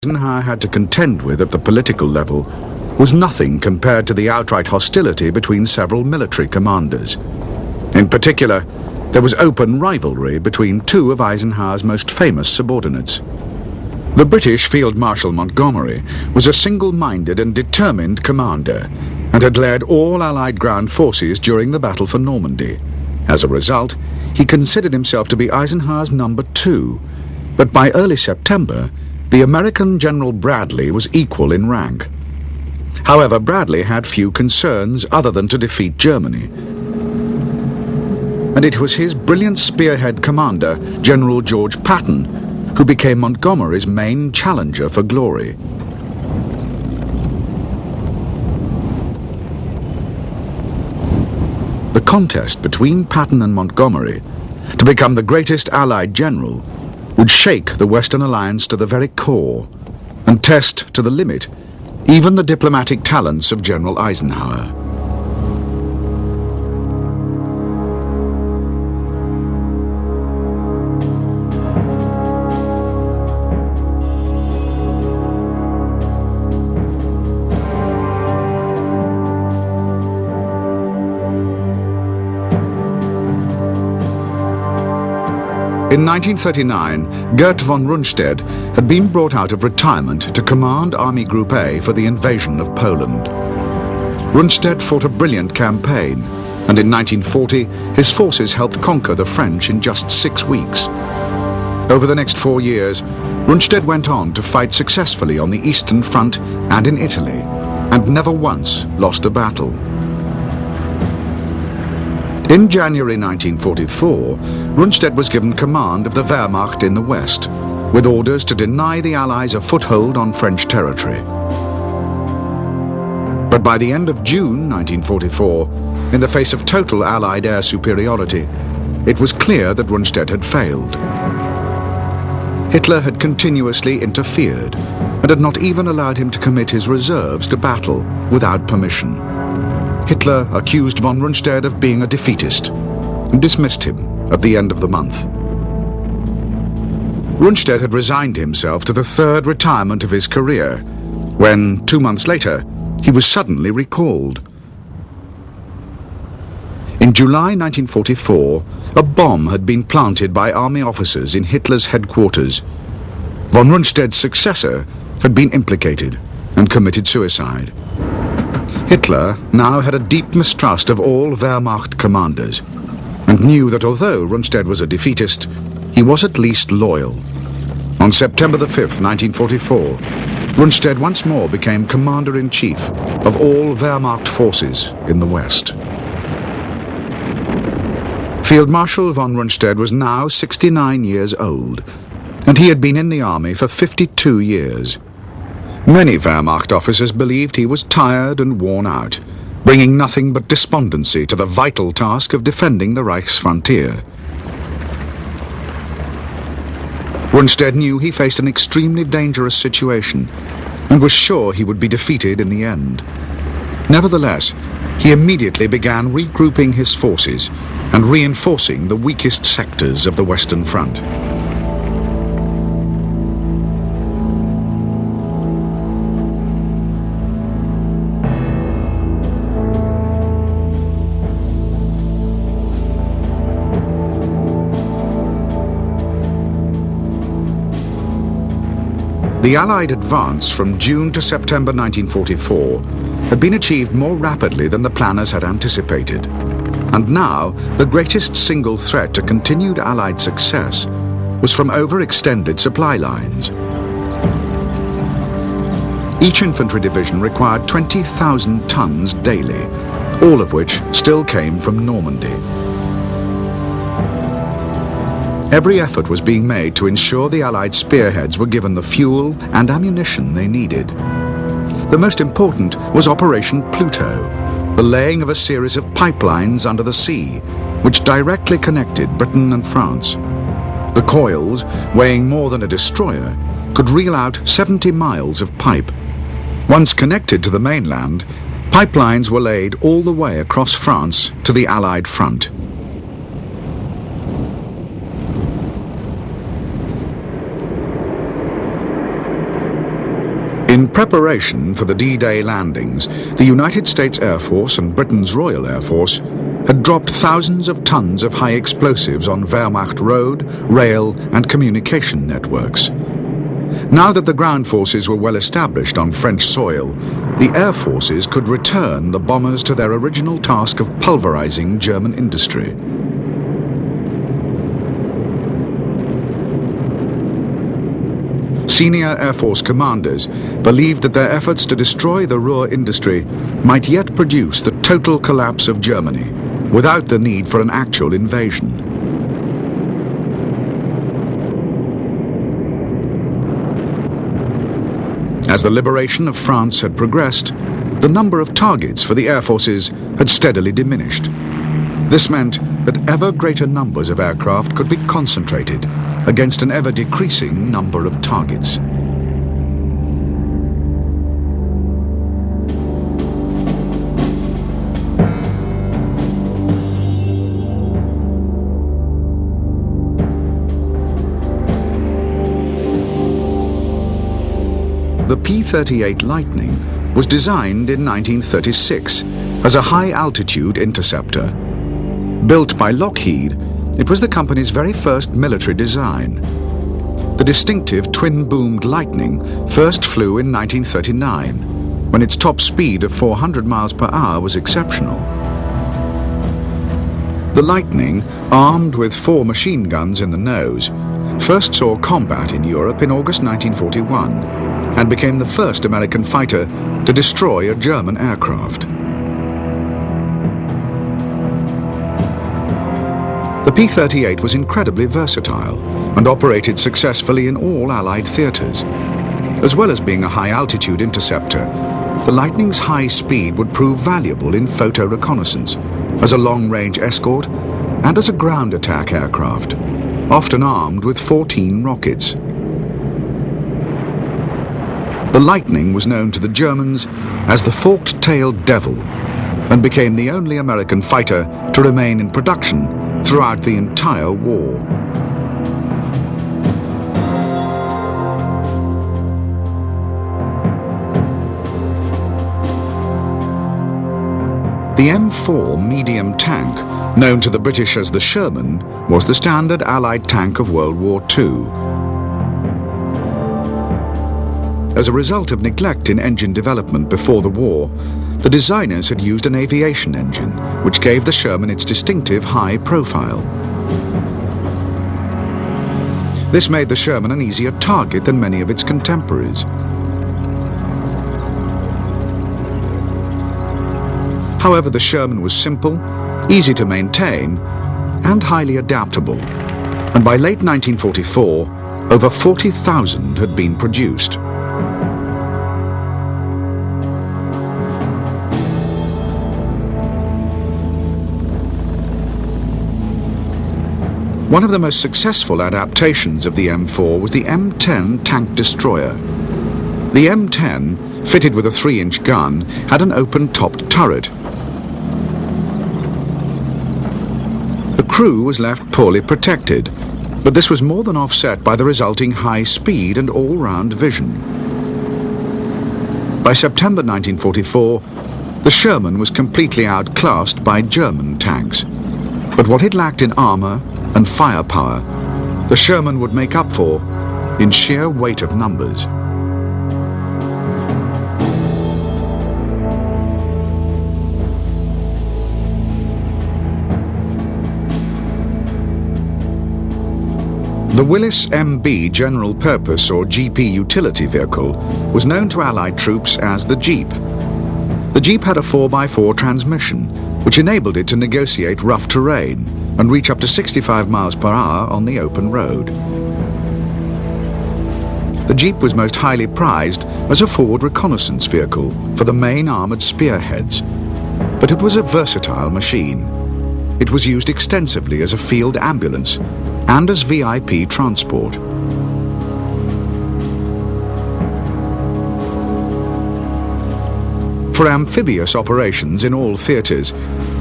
Eisenhower had to contend with at the political level was nothing compared to the outright hostility between several military commanders. In particular, there was open rivalry between two of Eisenhower's most famous subordinates. The British Field Marshal Montgomery was a single-minded and determined commander and had led all Allied ground forces during the Battle for Normandy. As a result, he considered himself to be Eisenhower's number two, but by early September, the American General Bradley was equal in rank. However, Bradley had few concerns other than to defeat Germany. And it was his brilliant spearhead commander, General George Patton, who became Montgomery's main challenger for glory. The contest between Patton and Montgomery to become the greatest Allied general would shake the Western Alliance to the very core and test to the limit even the diplomatic talents of General Eisenhower. In 1939, Gert von Rundstedt had been brought out of retirement to command Army Group A for the invasion of Poland. Rundstedt fought a brilliant campaign, and in 1940 his forces helped conquer the French in just 6 weeks. Over the next 4 years, Rundstedt went on to fight successfully on the Eastern Front and in Italy, and never once lost a battle. In January 1944, Rundstedt was given command of the Wehrmacht in the West, with orders to deny the Allies a foothold on French territory. But by the end of June 1944, in the face of total Allied air superiority, it was clear that Rundstedt had failed. Hitler had continuously interfered and had not even allowed him to commit his reserves to battle without permission. Hitler accused von Rundstedt of being a defeatist and dismissed him at the end of the month. Rundstedt had resigned himself to the third retirement of his career when, 2 months later, he was suddenly recalled. In July 1944, a bomb had been planted by army officers in Hitler's headquarters. Von Rundstedt's successor had been implicated and committed suicide. Hitler now had a deep mistrust of all Wehrmacht commanders and knew that although Rundstedt was a defeatist, he was at least loyal. On September the 5th, 1944, Rundstedt once more became commander-in-chief of all Wehrmacht forces in the West. Field Marshal von Rundstedt was now 69 years old, and he had been in the army for 52 years. Many Wehrmacht officers believed he was tired and worn out, bringing nothing but despondency to the vital task of defending the Reich's frontier. Rundstedt knew he faced an extremely dangerous situation and was sure he would be defeated in the end. Nevertheless, he immediately began regrouping his forces and reinforcing the weakest sectors of the Western Front. The Allied advance from June to September 1944 had been achieved more rapidly than the planners had anticipated. And now, the greatest single threat to continued Allied success was from overextended supply lines. Each infantry division required 20,000 tons daily, all of which still came from Normandy. Every effort was being made to ensure the Allied spearheads were given the fuel and ammunition they needed. The most important was Operation Pluto, the laying of a series of pipelines under the sea, which directly connected Britain and France. The coils, weighing more than a destroyer, could reel out 70 miles of pipe. Once connected to the mainland, pipelines were laid all the way across France to the Allied front. In preparation for the D-Day landings, the United States Air Force and Britain's Royal Air Force had dropped thousands of tons of high explosives on Wehrmacht road, rail and communication networks. Now that the ground forces were well established on French soil, the air forces could return the bombers to their original task of pulverizing German industry. Senior Air Force commanders believed that their efforts to destroy the Ruhr industry might yet produce the total collapse of Germany, without the need for an actual invasion. As the liberation of France had progressed, the number of targets for the air forces had steadily diminished. This meant that ever greater numbers of aircraft could be concentrated against an ever-decreasing number of targets. The P-38 Lightning was designed in 1936 as a high-altitude interceptor. Built by Lockheed, it was the company's very first military design. The distinctive twin-boomed Lightning first flew in 1939, when its top speed of 400 miles per hour was exceptional. The Lightning, armed with 4 machine guns in the nose, first saw combat in Europe in August 1941 and became the first American fighter to destroy a German aircraft. The P-38 was incredibly versatile and operated successfully in all Allied theatres. As well as being a high-altitude interceptor, the Lightning's high speed would prove valuable in photo reconnaissance, as a long-range escort, and as a ground attack aircraft, often armed with 14 rockets. The Lightning was known to the Germans as the forked-tailed devil and became the only American fighter to remain in production throughout the entire war. The M4 medium tank, known to the British as the Sherman, was the standard Allied tank of World War II. As a result of neglect in engine development before the war, the designers had used an aviation engine, which gave the Sherman its distinctive high profile. This made the Sherman an easier target than many of its contemporaries. However, the Sherman was simple, easy to maintain, and highly adaptable, and by late 1944, over 40,000 had been produced. One of the most successful adaptations of the M4 was the M10 tank destroyer. The M10, fitted with a 3-inch gun, had an open-topped turret. The crew was left poorly protected, but this was more than offset by the resulting high speed and all-round vision. By September 1944, the Sherman was completely outclassed by German tanks, but what it lacked in armor and firepower, the Sherman would make up for in sheer weight of numbers. The Willis MB General Purpose or GP utility vehicle was known to Allied troops as the Jeep. The Jeep had a 4x4 transmission, which enabled it to negotiate rough terrain and reach up to 65 miles per hour on the open road. The Jeep was most highly prized as a forward reconnaissance vehicle for the main armoured spearheads, but it was a versatile machine. It was used extensively as a field ambulance and as VIP transport. For amphibious operations in all theatres,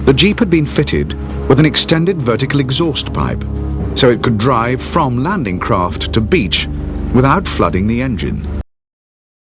the Jeep had been fitted with an extended vertical exhaust pipe, so it could drive from landing craft to beach without flooding the engine.